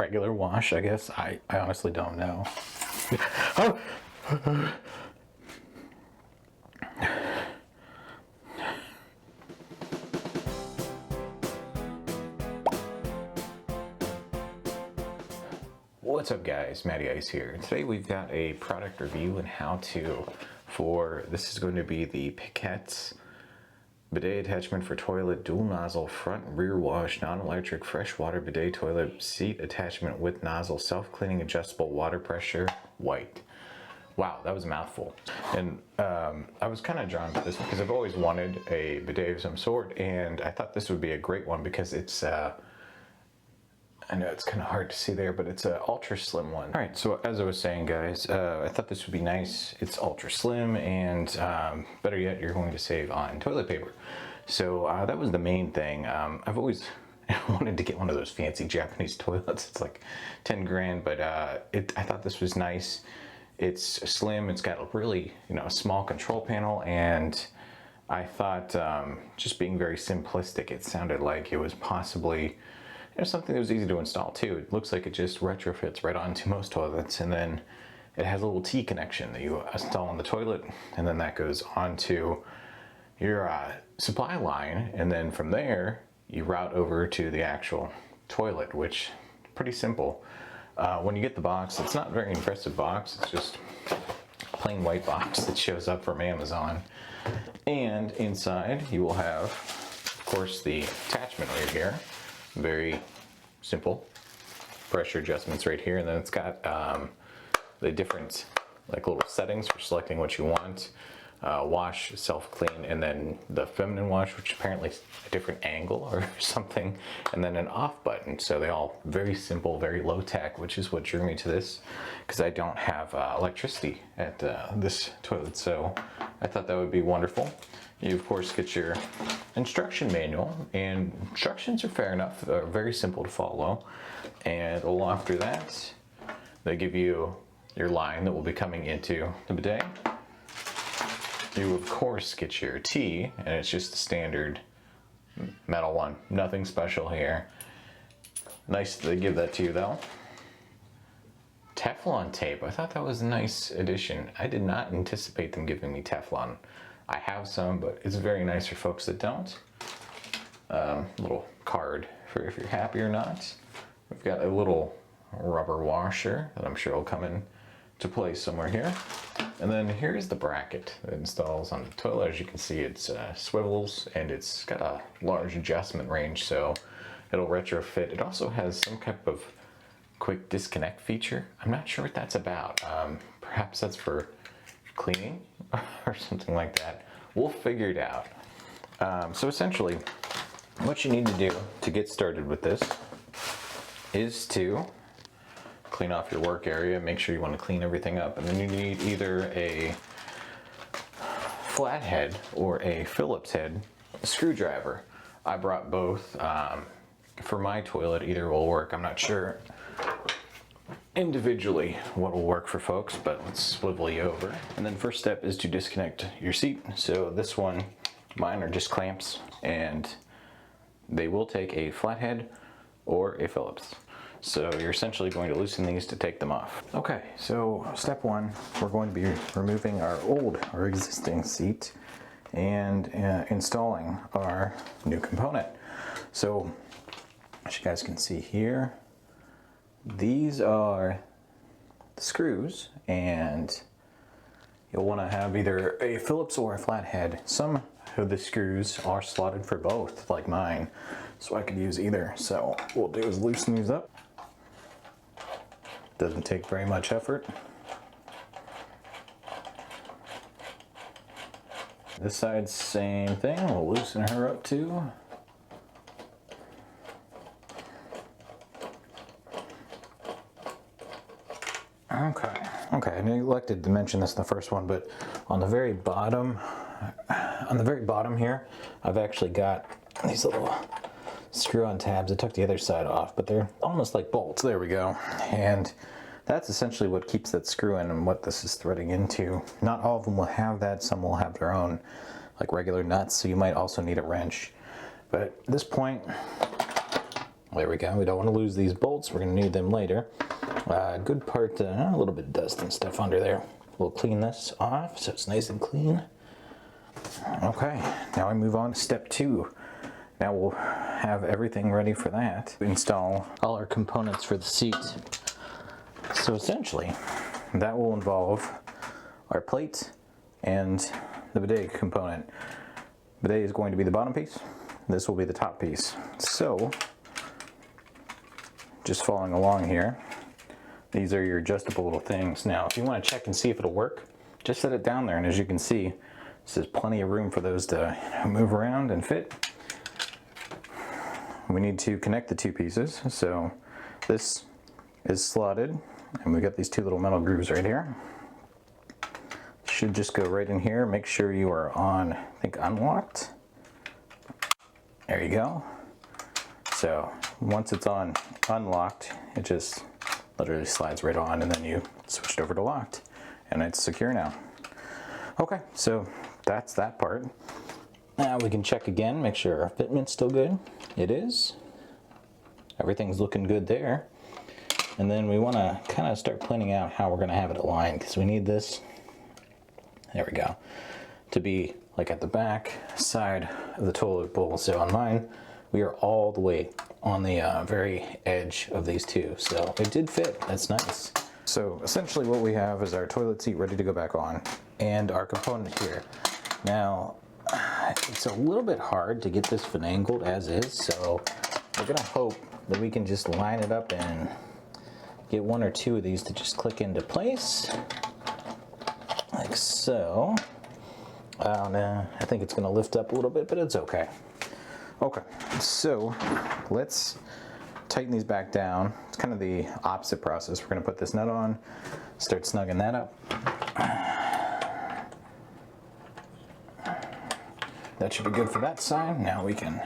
regular wash, I guess. I honestly don't know. What's up guys, Matty Ice here. Today we've got a product review and how to for, this is going to be the Pikets bidet attachment for toilet dual nozzle front and rear wash non-electric freshwater bidet toilet seat attachment with nozzle self-cleaning adjustable water pressure white. Wow, that was a mouthful. And I was kind of drawn to this because I've always wanted a bidet of some sort, and I thought this would be a great one because it's I know it's kind of hard to see there, but it's an ultra slim one. All right, so as I was saying, guys, I thought this would be nice. It's ultra slim, and better yet, you're going to save on toilet paper. So that was the main thing. I've always wanted to get one of those fancy Japanese toilets. It's like 10 grand, but I thought this was nice. It's slim. It's got a really, a small control panel, and I thought just being very simplistic, it sounded like it was possibly something that was easy to install too. It looks like it just retrofits right onto most toilets, and then it has a little T connection that you install on the toilet, and then that goes onto your supply line, and then from there you route over to the actual toilet, which is pretty simple. When you get the box, it's not a very impressive box. It's just a plain white box that shows up from Amazon, and inside you will have, of course, the attachment right here. Very simple pressure adjustments right here, and then it's got the different little settings for selecting what you want. Wash, self-clean, and then the feminine wash, which apparently is a different angle or something, and then an off button. So they all very simple, very low tech, which is what drew me to this, because I don't have electricity at this toilet, so I thought that would be wonderful. You of course get your instruction manual, and instructions are fair enough. They're very simple to follow, and a little after that they give you your line that will be coming into the bidet. You of course get your T, and it's just a standard metal one, nothing special here. Nice that they give that to you though. Teflon tape, I thought that was a nice addition. I did not anticipate them giving me Teflon. I have some, but it's very nice for folks that don't. Little card for if you're happy or not. We've got a little rubber washer that I'm sure will come in to place somewhere here. And then here's the bracket that installs on the toilet. As you can see, it swivels, and it's got a large adjustment range, so it'll retrofit. It also has some type of quick disconnect feature. I'm not sure what that's about. Perhaps that's for cleaning or something like that. We'll figure it out. So essentially, what you need to do to get started with this is to clean off your work area. Make sure you want to clean everything up, and then you need either a flathead or a Phillips head screwdriver. I brought both. For my toilet, either will work. I'm not sure individually what will work for folks, but let's swivel you over. And then first step is to disconnect your seat. So this one, mine are just clamps, and they will take a flathead or a Phillips. So you're essentially going to loosen these to take them off. Okay, so step one, we're going to be removing our existing seat and installing our new component. So as you guys can see here, these are the screws, and you'll want to have either a Phillips or a flathead. Some of the screws are slotted for both, like mine, so I could use either. So what we'll do is loosen these up. Doesn't take very much effort. This side, same thing. We'll loosen her up too. Okay, I neglected to mention this in the first one, but on the very bottom here, I've actually got these little screw-on tabs. I took the other side off, but they're almost like bolts. There we go. And that's essentially what keeps that screw in and what this is threading into. Not all of them will have that. Some will have their own, like regular nuts, so you might also need a wrench. But at this point, There we go. We don't want to lose these bolts. We're going to need them later. Good part, a little bit of dust and stuff under there. We'll clean this off so it's nice and clean. Okay, now we move on to step 2. Now we'll have everything ready for that. Install all our components for the seat. So essentially, that will involve our plate and the bidet component. Bidet is going to be the bottom piece. This will be the top piece. So, just following along here, these are your adjustable little things. Now, if you want to check and see if it'll work, just set it down there, and as you can see, there's plenty of room for those to move around and fit. We need to connect the 2 pieces. So this is slotted, and we've got these 2 little metal grooves right here. Should just go right in here. Make sure you are on, I think, unlocked. There you go. So once it's on unlocked, it just literally slides right on, and then you switch it over to locked, and it's secure now. Okay, so that's that part. Now we can check again, make sure our fitment's still good. It is. Everything's looking good there. And then we want to kind of start planning out how we're going to have it aligned, because we need this, there we go, to be like at the back side of the toilet bowl. So on mine, we are all the way on the very edge of these 2. So it did fit, that's nice. So essentially what we have is our toilet seat ready to go back on, and our component here. Now, it's a little bit hard to get this finangled as is, so we're gonna hope that we can just line it up and get 1 or 2 of these to just click into place, like so. I think it's gonna lift up a little bit, but it's okay. Okay, so let's tighten these back down. It's kind of the opposite process. We're gonna put this nut on, start snugging that up. That should be good for that side. Now we can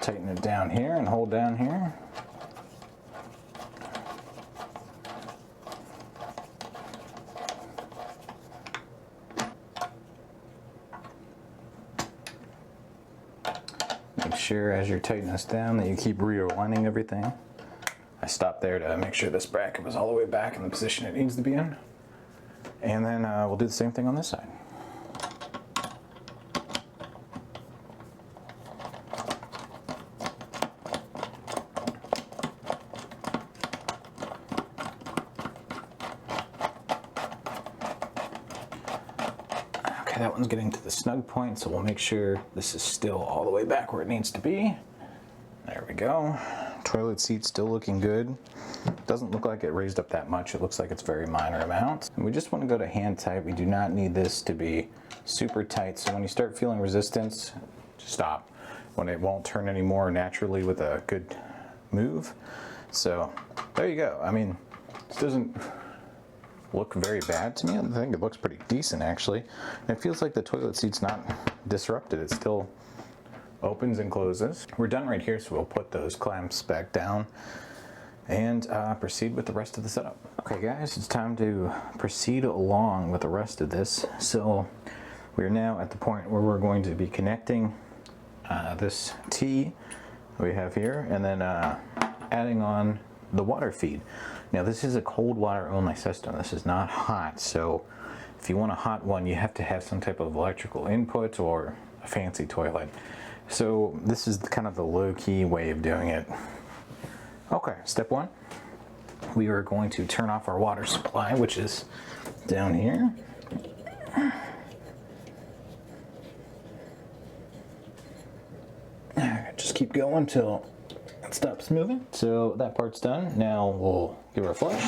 tighten it down here and hold down here. Make sure as you're tightening this down that you keep realigning everything. I stopped there to make sure this bracket was all the way back in the position it needs to be in. And then we'll do the same thing on this side. That one's getting to the snug point, so we'll make sure this is still all the way back where it needs to be. There we go. Toilet seat still looking good. Doesn't look like it raised up that much. It looks like it's very minor amounts. And we just want to go to hand tight. We do not need this to be super tight. So when you start feeling resistance, just stop. When it won't turn anymore naturally with a good move. So there you go. I mean, this doesn't look very bad to me. I think it looks pretty decent actually. And it feels like the toilet seat's not disrupted. It still opens and closes. We're done right here, so we'll put those clamps back down and proceed with the rest of the setup. Okay guys, it's time to proceed along with the rest of this. So we're now at the point where we're going to be connecting this T we have here, and then adding on the water feed. Now this is a cold water only system. This is not hot, so if you want a hot one, you have to have some type of electrical input or a fancy toilet. So this is kind of the low-key way of doing it. Okay, step 1. We are going to turn off our water supply, which is down here. Just keep going until it stops moving. So that part's done. Now we'll give her a flush.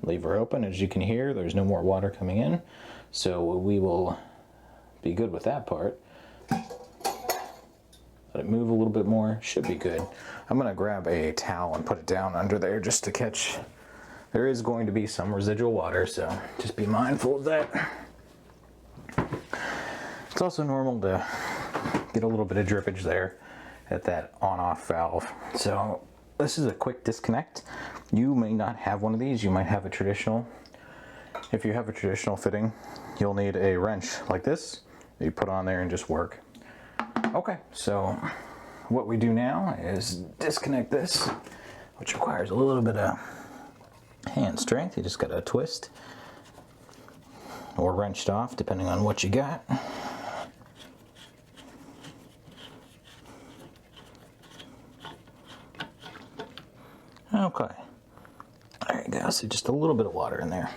Leave her open. As you can hear, there's no more water coming in. So we will be good with that part. Let it move a little bit more. Should be good. I'm going to grab a towel and put it down under there just to catch. There is going to be some residual water, so just be mindful of that. It's also normal to get a little bit of drippage there at that on-off valve. So this is a quick disconnect. You may not have one of these. You might have a traditional. If you have a traditional fitting, you'll need a wrench like this that you put on there and just work. Okay, so what we do now is disconnect this, which requires a little bit of hand strength. You just gotta twist or wrenched off depending on what you got. Okay, there you go. So just a little bit of water in there.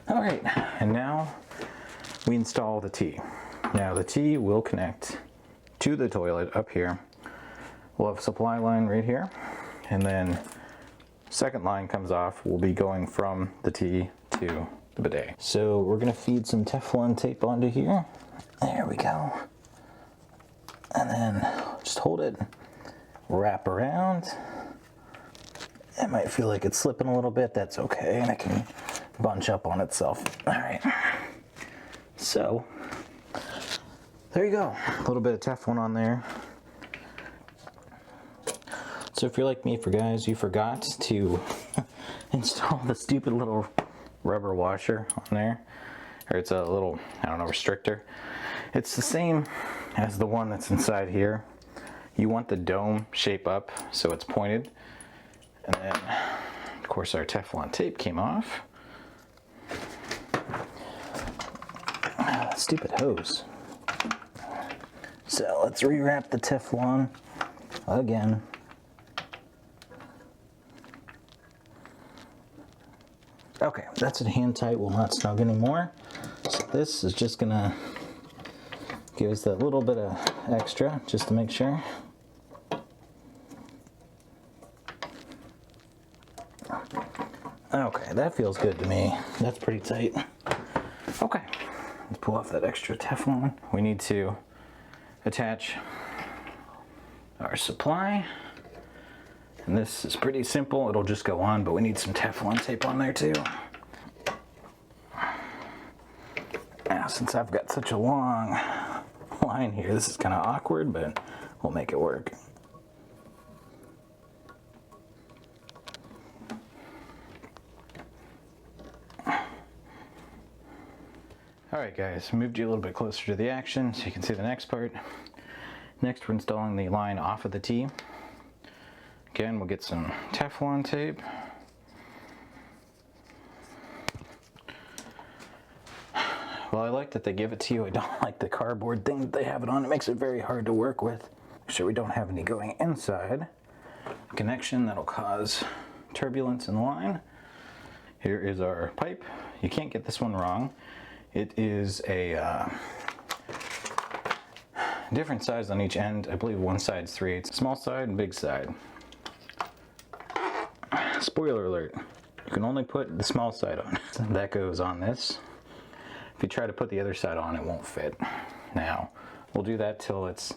All right, and now we install the T. Now the T will connect to the toilet up here. We'll have a supply line right here, and then second line comes off, will be going from the T to the bidet. So we're gonna feed some Teflon tape onto here. There we go. And then just hold it, wrap around. It might feel like it's slipping a little bit, that's okay, and it can bunch up on itself. All right, so there you go. A little bit of Teflon on there. So if you're like me, for guys, you forgot to install the stupid little rubber washer on there, or it's a little, I don't know, restrictor. It's the same as the one that's inside here. You want the dome shape up so it's pointed. And then, of course, our Teflon tape came off. Stupid hose. So let's rewrap the Teflon again. Okay, that's at hand tight, will not snug anymore. So this is just gonna give us that little bit of extra, just to make sure. Okay, that feels good to me. That's pretty tight. Okay, let's pull off that extra Teflon. We need to attach our supply. And this is pretty simple, it'll just go on, but we need some Teflon tape on there too. Now, since I've got such a long line here, this is kind of awkward, but we'll make it work. Alright guys, moved you a little bit closer to the action so you can see the next part. Next we're installing the line off of the T. Again, we'll get some Teflon tape. Well, I like that they give it to you. I don't like the cardboard thing that they have it on. It makes it very hard to work with. Make sure we don't have any going inside. A connection that'll cause turbulence in the line. Here is our pipe. You can't get this one wrong. It is a different size on each end. I believe one side's 3/8, small side and big side. Spoiler alert, you can only put the small side on. That goes on this. If you try to put the other side on, it won't fit. Now, we'll do that till it's,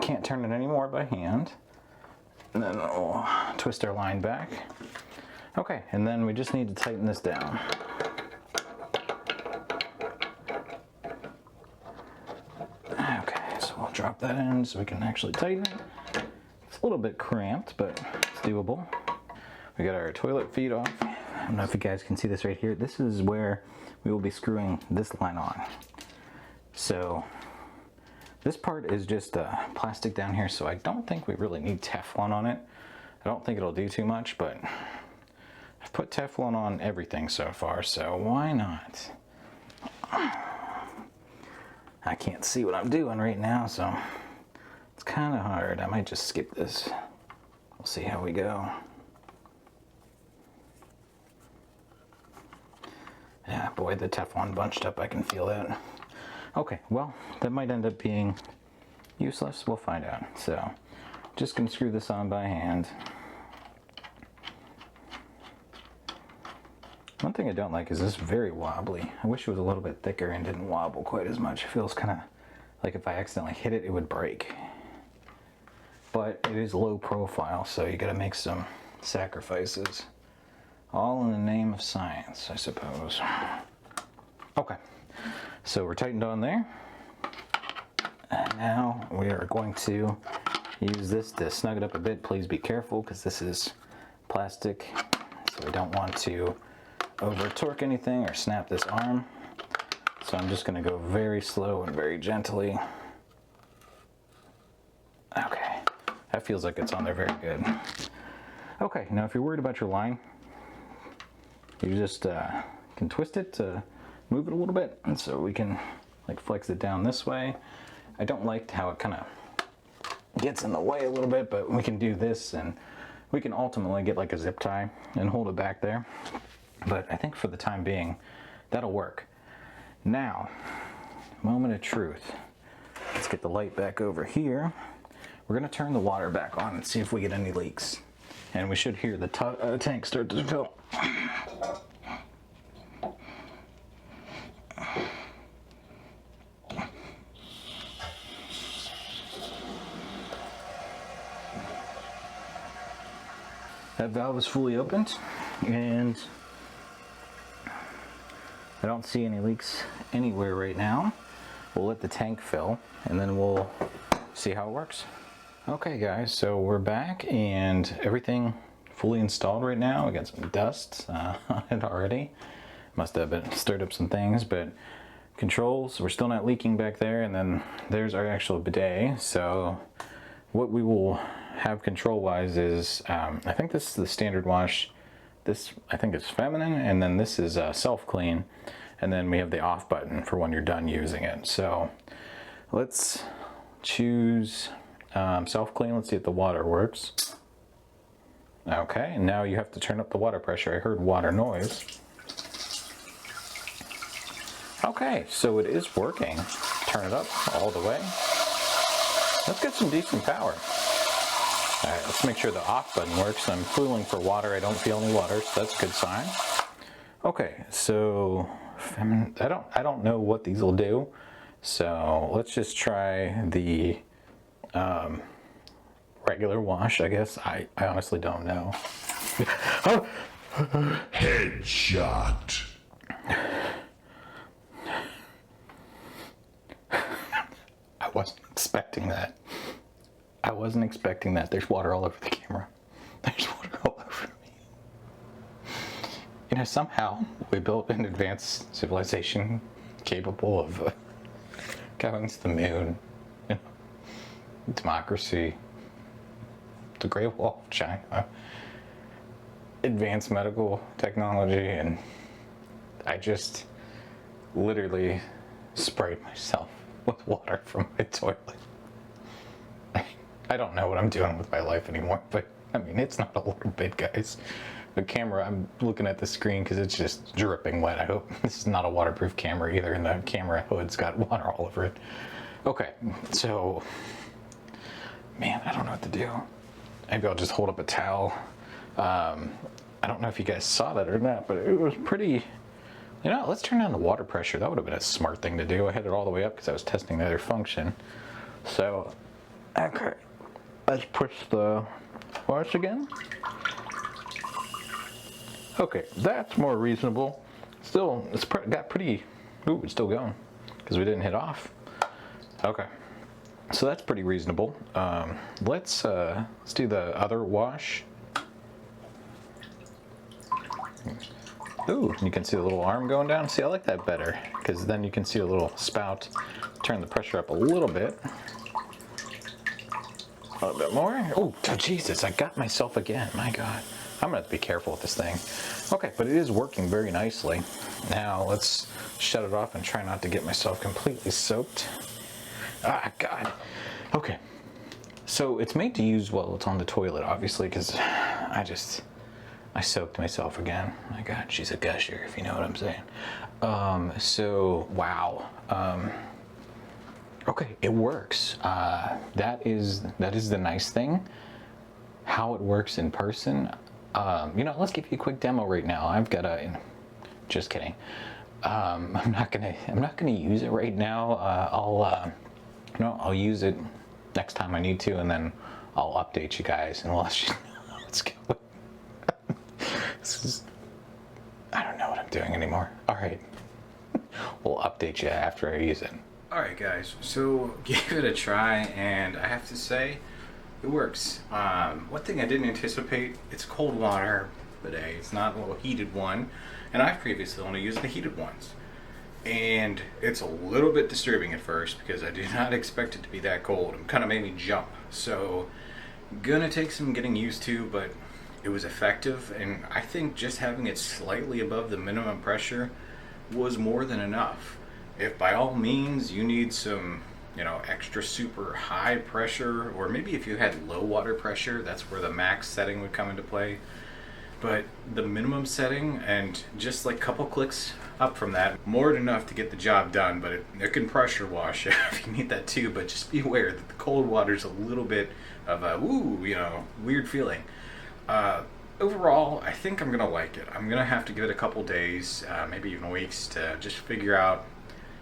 can't turn it anymore by hand. And then we'll twist our line back. Okay, and then we just need to tighten this down. Okay, so we'll drop that in so we can actually tighten it. It's a little bit cramped, but it's doable. We got our toilet feet off. I don't know if you guys can see this right here. This is where we will be screwing this line on. So this part is just plastic down here, so I don't think we really need Teflon on it. I don't think it'll do too much, but I've put Teflon on everything so far, so why not? I can't see what I'm doing right now, so it's kind of hard. I might just skip this. We'll see how we go. Yeah, boy, the Teflon bunched up, I can feel that. Okay, well, that might end up being useless. We'll find out. So, just gonna screw this on by hand. One thing I don't like is this very wobbly. I wish it was a little bit thicker and didn't wobble quite as much. It feels kind of like if I accidentally hit it, it would break. But it is low profile, so you gotta make some sacrifices. All in the name of science, I suppose. Okay, so we're tightened on there. And now we are going to use this to snug it up a bit. Please be careful because this is plastic, so we don't want to over torque anything or snap this arm. So So I'm just going to go very slow and very gently. Okay, that feels like it's on there very good. Okay, now if you're worried about your line, you just can twist it to move it a little bit, and so we can like flex it down this way. I don't like how it kind of gets in the way a little bit, but we can do this, and we can ultimately get like a zip tie and hold it back there. But I think for the time being, that'll work. Now, moment of truth. Let's get the light back over here. We're gonna turn the water back on and see if we get any leaks. And we should hear the tank start to fill. That valve is fully opened, and I don't see any leaks anywhere right now. We'll let the tank fill, and then we'll see how it works. Okay guys, so we're back and everything fully installed right now. We got some dust on it already. Must have been stirred up some things, but controls, we're still not leaking back there, and then there's our actual bidet. So what we will have control wise is, I think this is the standard wash. This I think is feminine, and then this is self-clean, and then we have the off button for when you're done using it. So let's choose self-clean. Let's see if the water works. Okay, and now you have to turn up the water pressure. I heard water noise. Okay, so it is working. Turn it up all the way. Let's get some decent power. All right, let's make sure the off button works. I'm feeling for water. I don't feel any water, so that's a good sign. Okay, so I don't know what these will do. So let's just try the regular wash, I guess. I honestly don't know. Headshot. I wasn't expecting that. I wasn't expecting that. There's water all over the camera. There's water all over me. You know, somehow we built an advanced civilization capable of going to the moon. You know, democracy, the Great Wall of China, advanced medical technology, and I just literally sprayed myself with water from my toilet. I don't know what I'm doing with my life anymore, but I mean, it's not a little bit, guys. The camera, I'm looking at the screen because it's just dripping wet. I hope this is not a waterproof camera either, and the camera hood's got water all over it. Okay, so, man, I don't know what to do. Maybe I'll just hold up a towel. I don't know if you guys saw that or not, but it was pretty, you know, let's turn down the water pressure. That would have been a smart thing to do. I had it all the way up because I was testing the other function. So, okay, let's push the wash again. Okay, that's more reasonable. Still, it's got pretty, ooh, it's still going because we didn't hit off. Okay, so that's pretty reasonable. Let's do the other wash. Ooh, you can see the little arm going down. See, I like that better because then you can see a little spout. Turn the pressure up a little bit. A little bit more. Oh, Jesus, I got myself again. My God. I'm gonna have to be careful with this thing. Okay, but it is working very nicely. Now let's shut it off and try not to get myself completely soaked. Ah, God. Okay. So it's made to use while it's on the toilet, obviously, because I soaked myself again. My God, she's a gusher, if you know what I'm saying. So, wow. Okay, it works. That is the nice thing. How it works in person. You know, let's give you a quick demo right now. I've got a, just kidding. I'm not gonna use it right now. I'll use it next time I need to, and then I'll update you guys and we'll let you know how it's going. I don't know what I'm doing anymore. All right, we'll update you after I use it. All right, guys. So give it a try, and I have to say, it works. One thing I didn't anticipate, it's cold water bidet. It's not a little heated one, and I've previously only used the heated ones. And it's a little bit disturbing at first because I did not expect it to be that cold. It kind of made me jump. So, gonna take some getting used to, but it was effective. And I think just having it slightly above the minimum pressure was more than enough. If by all means you need some, extra super high pressure, or maybe if you had low water pressure, that's where the max setting would come into play. But the minimum setting and just like a couple clicks up from that, more than enough to get the job done. But it can pressure wash if you need that too. But just be aware that the cold water is a little bit of a weird feeling. Overall, I think I'm gonna like it. I'm gonna have to give it a couple days, maybe even weeks, to just figure out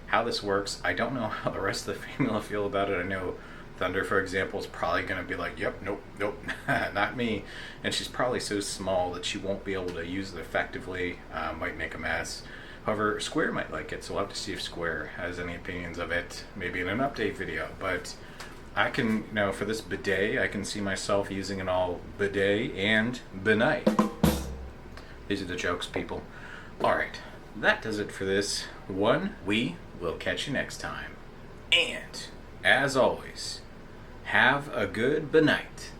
how this works. I don't know how the rest of the family will feel about it. I know Thunder, for example, is probably going to be like, yep, nope, not me. And she's probably so small that she won't be able to use it effectively, might make a mess. However, Square might like it, so we'll have to see if Square has any opinions of it, maybe in an update video. But I can, for this bidet, I can see myself using it all bidet and benite. These are the jokes, people. Alright, that does it for this one. We will catch you next time. And, as always, have a good benight.